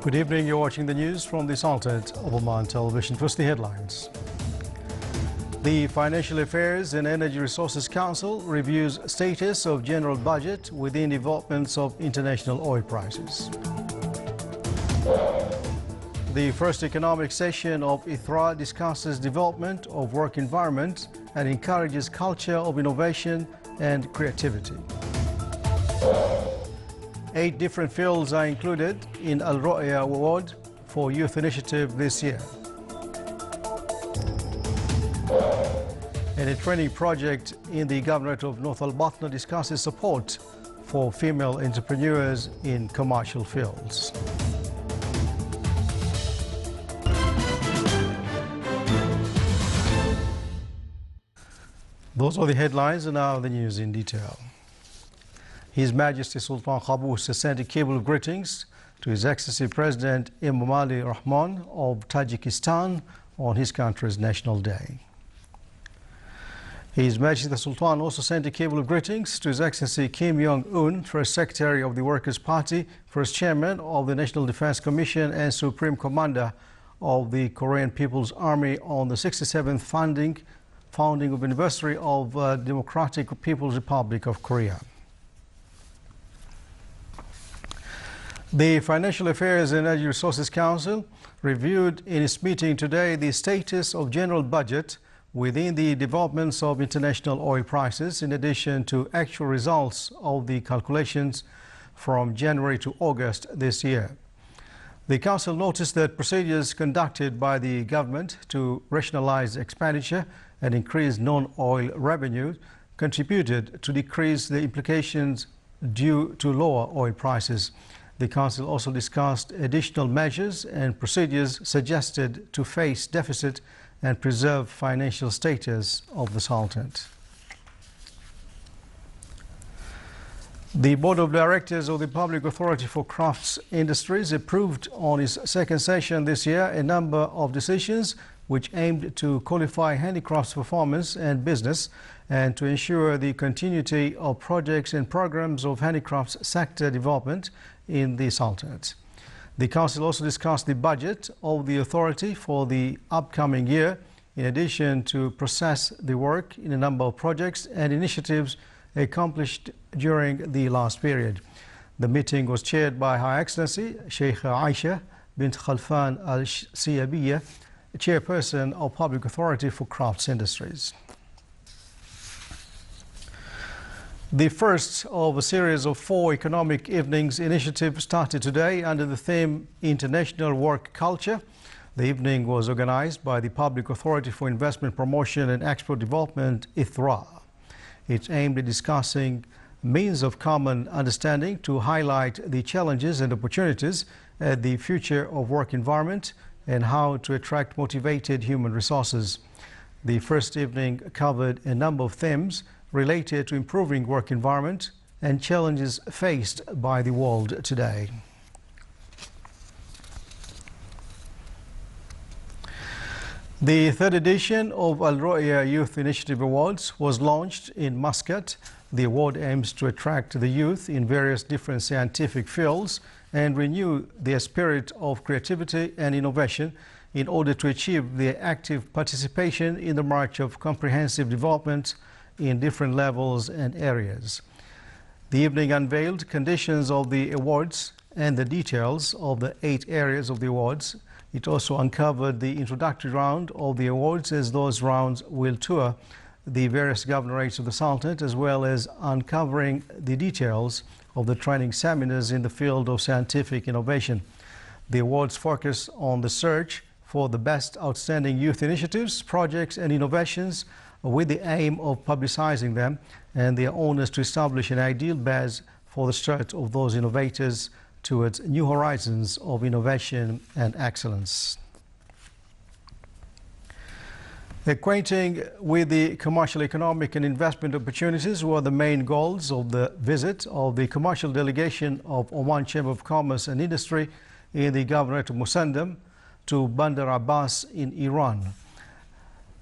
Good evening. You're watching the news from the Sultanate of Oman Television. First, the headlines. The Financial Affairs and Energy Resources Council reviews status of general budget within developments of international oil prices. The first economic session of ITHRA discusses development of work environment and encourages culture of innovation and creativity. 8 different fields are included in Al Ru'ya Award for Youth Initiative this year. And a training project in the Governorate of North Al Batna discusses support for female entrepreneurs in commercial fields. Those are the headlines, and now the news in detail. His Majesty Sultan Qaboos has sent a cable of greetings to His Excellency President Emomali Rahman of Tajikistan on his country's National Day. His Majesty the Sultan also sent a cable of greetings to His Excellency Kim Jong-un, First Secretary of the Workers' Party, First Chairman of the National Defense Commission and Supreme Commander of the Korean People's Army on the 67th founding anniversary of Democratic People's Republic of Korea. The Financial Affairs and Energy Resources Council reviewed in its meeting today the status of general budget within the developments of international oil prices, in addition to actual results of the calculations from January to August this year. The Council noticed that procedures conducted by the government to rationalize expenditure and increase non-oil revenue contributed to decrease the implications due to lower oil prices. The Council also discussed additional measures and procedures suggested to face deficit and preserve financial status of the Sultanate. The Board of Directors of the Public Authority for Crafts Industries approved on its second session this year a number of decisions which aimed to qualify handicrafts performance and business and to ensure the continuity of projects and programs of handicrafts sector development in the Sultanate. The Council also discussed the budget of the authority for the upcoming year, in addition to process the work in a number of projects and initiatives accomplished during the last period. The meeting was chaired by Her Excellency Sheikh Aisha bint Khalfan Al-Siyabiyya, Chairperson of Public Authority for Crafts Industries. The first of a series of 4 economic evenings initiative started today under the theme International Work Culture. The evening was organized by the Public Authority for Investment Promotion and Export Development, ITHRA. It's aimed at discussing means of common understanding to highlight the challenges and opportunities at the future of work environment and how to attract motivated human resources. The first evening covered a number of themes related to improving work environment and challenges faced by the world today. The 3rd edition of Al Ru'ya Youth Initiative Awards was launched in Muscat. The award aims to attract the youth in various different scientific fields and renew their spirit of creativity and innovation in order to achieve their active participation in the march of comprehensive development in different levels and areas. The evening unveiled conditions of the awards and the details of the 8 areas of the awards. It also uncovered the introductory round of the awards, as those rounds will tour the various governorates of the Sultanate, as well as uncovering the details of the training seminars in the field of scientific innovation. The awards focus on the search for the best outstanding youth initiatives, projects and innovations, with the aim of publicizing them and their owners to establish an ideal base for the start of those innovators towards new horizons of innovation and excellence. Acquainting with the commercial, economic and investment opportunities were the main goals of the visit of the commercial delegation of Oman Chamber of Commerce and Industry in the Governorate of Musandam to Bandar Abbas in Iran.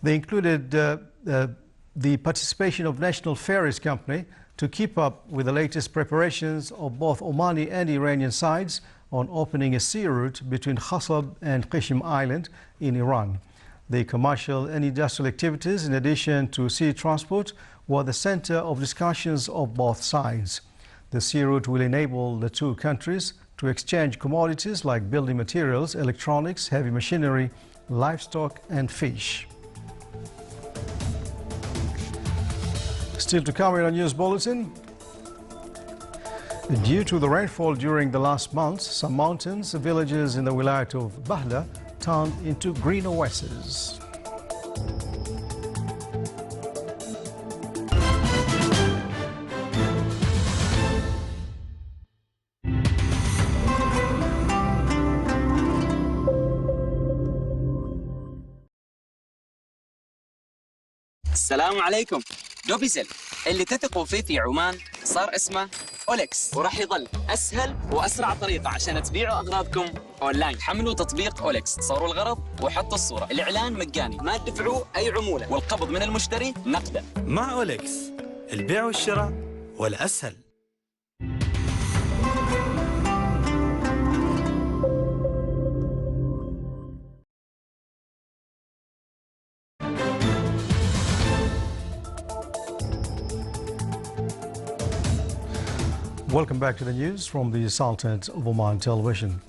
They included the participation of National Ferries Company to keep up with the latest preparations of both Omani and Iranian sides on opening a sea route between Khasab and Qishim Island in Iran. The commercial and industrial activities, in addition to sea transport, were the center of discussions of both sides. The sea route will enable the two countries to exchange commodities like building materials, electronics, heavy machinery, livestock and fish. Still to come in our news bulletin. Due to the rainfall during the last months, some mountains, villages in the Wilayat of Bahla turned into green oases. السلام عليكم. دوبيزل اللي تثقوا فيه في عمان صار اسمه أوليكس، وراح يظل أسهل وأسرع طريقة عشان تبيعوا أغراضكم أونلاين. حملوا تطبيق أوليكس، صوروا الغرض وحطوا الصورة، الإعلان مجاني، ما تدفعوا أي عمولة، والقبض من المشتري نقدا. مع أوليكس البيع والشراء والأسهل. Welcome back to the news from the Sultanate of Oman Television.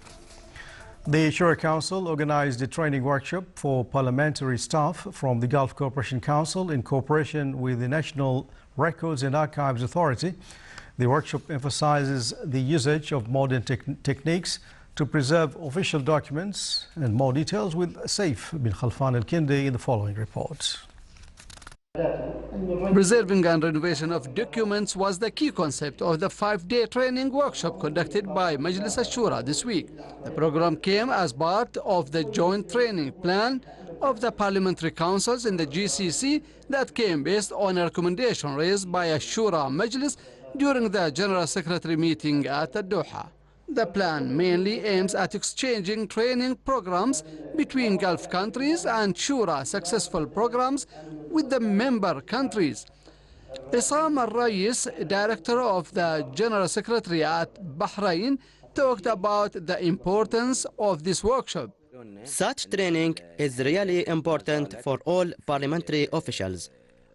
The Shura Council organized a training workshop for parliamentary staff from the Gulf Cooperation Council in cooperation with the National Records and Archives Authority. The workshop emphasizes the usage of modern techniques to preserve official documents, and more details with Saif bin Khalfan al-Kindi in the following report. Preserving and renovation of documents was the key concept of the 5-day training workshop conducted by Majlis al-Shura this week. The program came as part of the joint training plan of the parliamentary councils in the GCC that came based on a recommendation raised by a Shura Majlis during the General Secretary meeting at Doha. The plan mainly aims at exchanging training programs between Gulf countries and Shura successful programs with the member countries. Isam al-Rais, director of the General Secretary at Bahrain, talked about the importance of this workshop. Such training is really important for all parliamentary officials.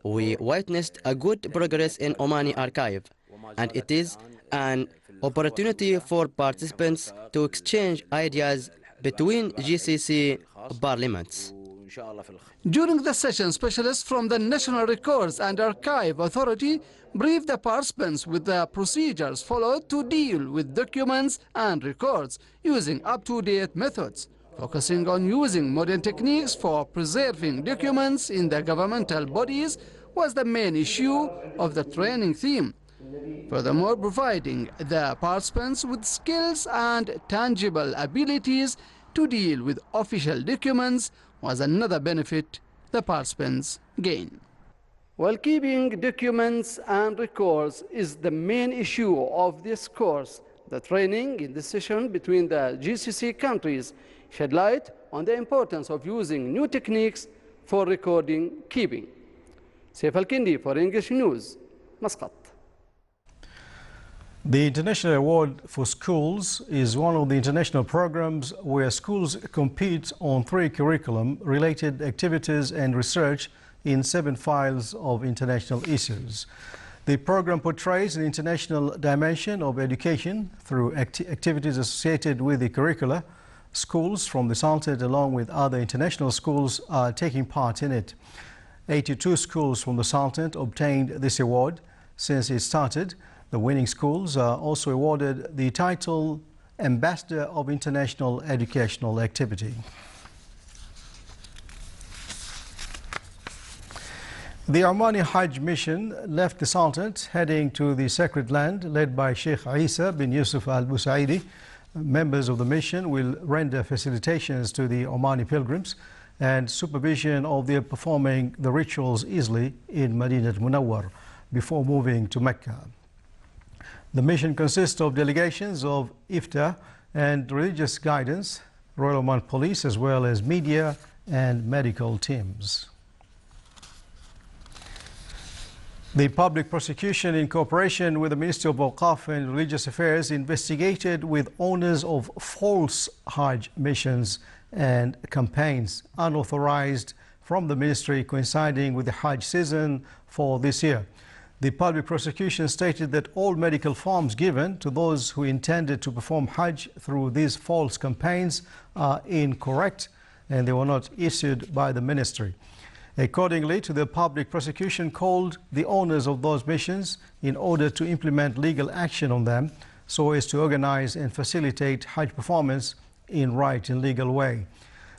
We witnessed a good progress in Omani archive, and it is an opportunity for participants to exchange ideas between GCC parliaments. During the session, specialists from the National Records and Archive Authority briefed the participants with the procedures followed to deal with documents and records using up-to-date methods, focusing on using modern techniques for preserving documents in the governmental bodies was the main issue of the training theme. Furthermore, providing the participants with skills and tangible abilities to deal with official documents was another benefit the participants gain. While keeping documents and records is the main issue of this course, the training in this session between the GCC countries shed light on the importance of using new techniques for recording keeping. Saif al-Kindi for English News, Muscat. The International Award for Schools is one of the international programs where schools compete on 3 curriculum-related activities and research in 7 files of international issues. The program portrays an international dimension of education through activities associated with the curricula. Schools from the Sultanate, along with other international schools, are taking part in it. 82 schools from the Sultanate obtained this award since it started. The winning schools are also awarded the title Ambassador of International Educational Activity. The Omani Hajj mission left the Sultanate heading to the sacred land led by Sheikh Isa bin Yusuf al-Busaidi. Members of the mission will render facilitations to the Omani pilgrims and supervision of their performing the rituals easily in Madinat Munawwar before moving to Mecca. The mission consists of delegations of Iftar and religious guidance, Royal Oman Police, as well as media and medical teams. The public prosecution, in cooperation with the Ministry of Awqaf and Religious Affairs, investigated with owners of false Hajj missions and campaigns unauthorized from the ministry coinciding with the Hajj season for this year. The public prosecution stated that all medical forms given to those who intended to perform Hajj through these false campaigns are incorrect and they were not issued by the ministry. Accordingly, to the public prosecution called the owners of those missions in order to implement legal action on them so as to organize and facilitate Hajj performance in right and legal way.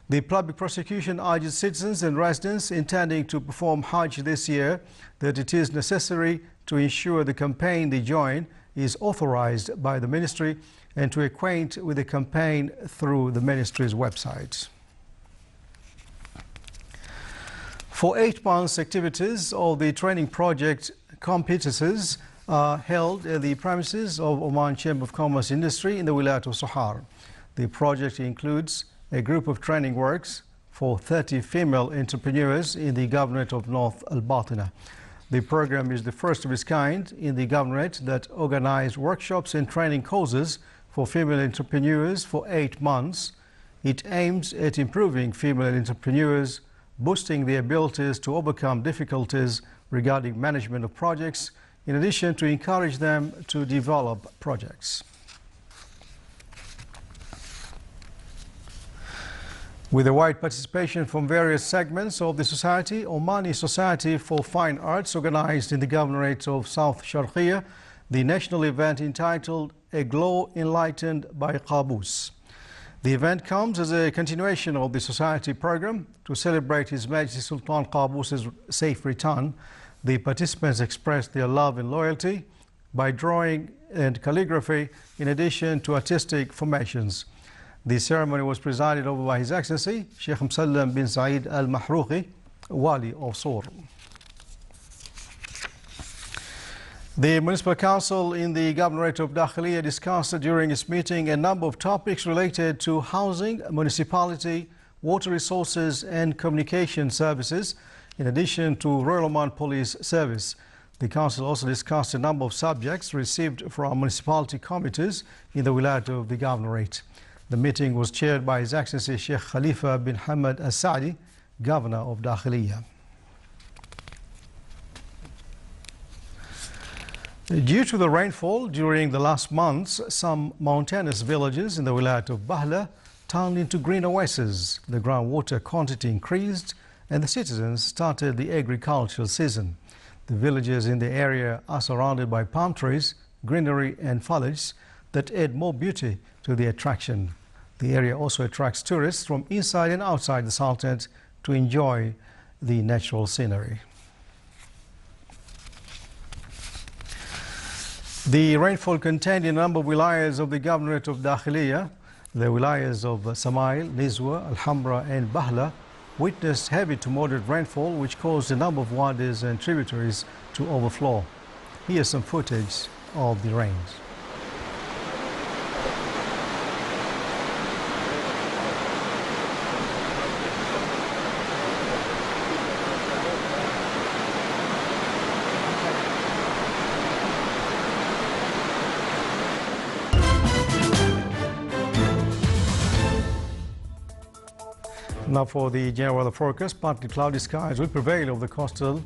The public prosecution urges citizens and residents intending to perform Hajj this year that it is necessary to ensure the campaign they join is authorized by the ministry and to acquaint with the campaign through the ministry's website. For 8 months, activities of the training project competences are held at the premises of Oman Chamber of Commerce Industry in the Wilayat of Sohar. The project includes a group of training works for 30 female entrepreneurs in the Governorate of North Al-Batina. The program is the first of its kind in the Governorate that organized workshops and training courses for female entrepreneurs for 8 months. It aims at improving female entrepreneurs, boosting their abilities to overcome difficulties regarding management of projects, in addition to encourage them to develop projects. With a wide participation from various segments of the society, Omani Society for Fine Arts organized in the Governorate of South Sharqiya the national event entitled A Glow Enlightened by Qaboos. The event comes as a continuation of the society program to celebrate His Majesty Sultan Qaboos's safe return. The participants expressed their love and loyalty by drawing and calligraphy in addition to artistic formations. The ceremony was presided over by His Excellency Sheikh Msallam bin Saeed Al Mahrouqi, Wali of Sour. The Municipal Council in the Governorate of Dakhiliya discussed during its meeting a number of topics related to housing, municipality, water resources and communication services, in addition to Royal Oman Police Service. The Council also discussed a number of subjects received from municipality committees in the Wilayat of the Governorate. The meeting was chaired by His Excellency Sheikh Khalifa bin Hamad Al Saadi, Governor of Dakhiliya. Due to the rainfall during the last months, some mountainous villages in the Wilayat of Bahla turned into green oases. The groundwater quantity increased and the citizens started the agricultural season. The villages in the area are surrounded by palm trees, greenery and foliage that add more beauty to the attraction. The area also attracts tourists from inside and outside the Sultanate to enjoy the natural scenery. The rainfall contained in a number of wilayas of the Governorate of Dakhiliya, the wilayas of Samail, Nizwa, Al-Hamra and Bahla, witnessed heavy to moderate rainfall which caused a number of wadis and tributaries to overflow. Here's some footage of the rains. Now for the general weather forecast, partly cloudy skies will prevail over the coastal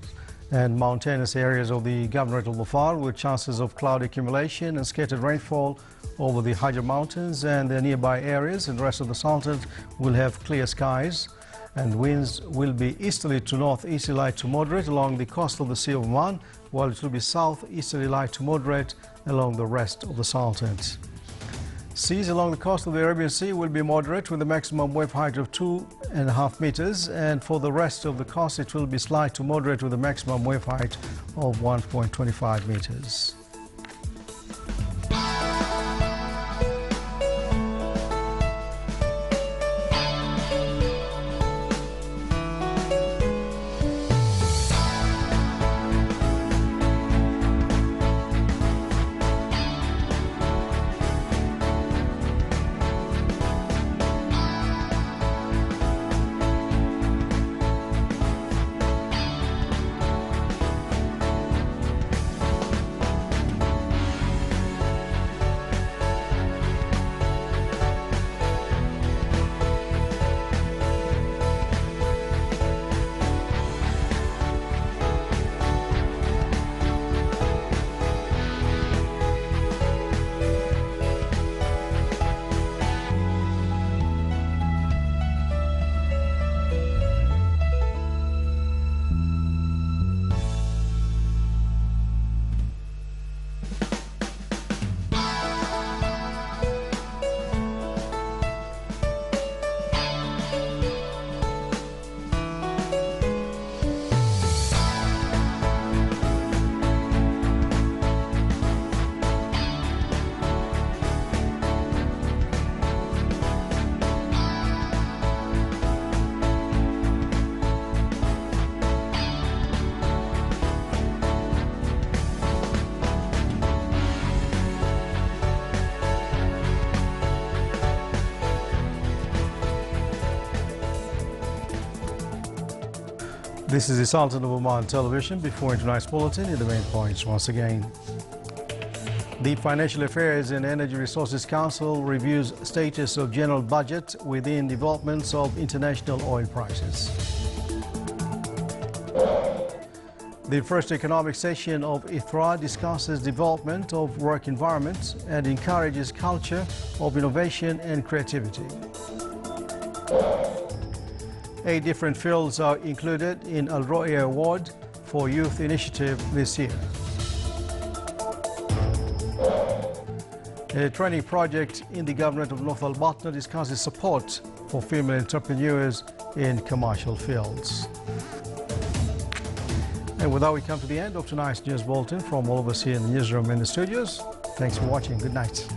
and mountainous areas of the Governorate of Dhofar, with chances of cloud accumulation and scattered rainfall over the Hajar Mountains and their nearby areas, and the rest of the Sultanate will have clear skies, and winds will be easterly to northeasterly light to moderate along the coast of the Sea of Oman, while it will be southeasterly light to moderate along the rest of the Sultanate. Seas along the coast of the Arabian Sea will be moderate with a maximum wave height of 2.5 meters, and for the rest of the coast it will be slight to moderate with a maximum wave height of 1.25 meters. This is the Sultan of Oman television. Before tonight's bulletin, in the main points once again. The Financial Affairs and Energy Resources Council reviews status of general budget within developments of international oil prices. The first economic session of ITHRA discusses development of work environments and encourages culture of innovation and creativity. 8 different fields are included in Al Roya Award for Youth Initiative this year. A training project in the government of North Al Batna discusses support for female entrepreneurs in commercial fields. And with that, we come to the end of tonight's news bulletin from all of us here in the newsroom and the studios. Thanks for watching. Good night.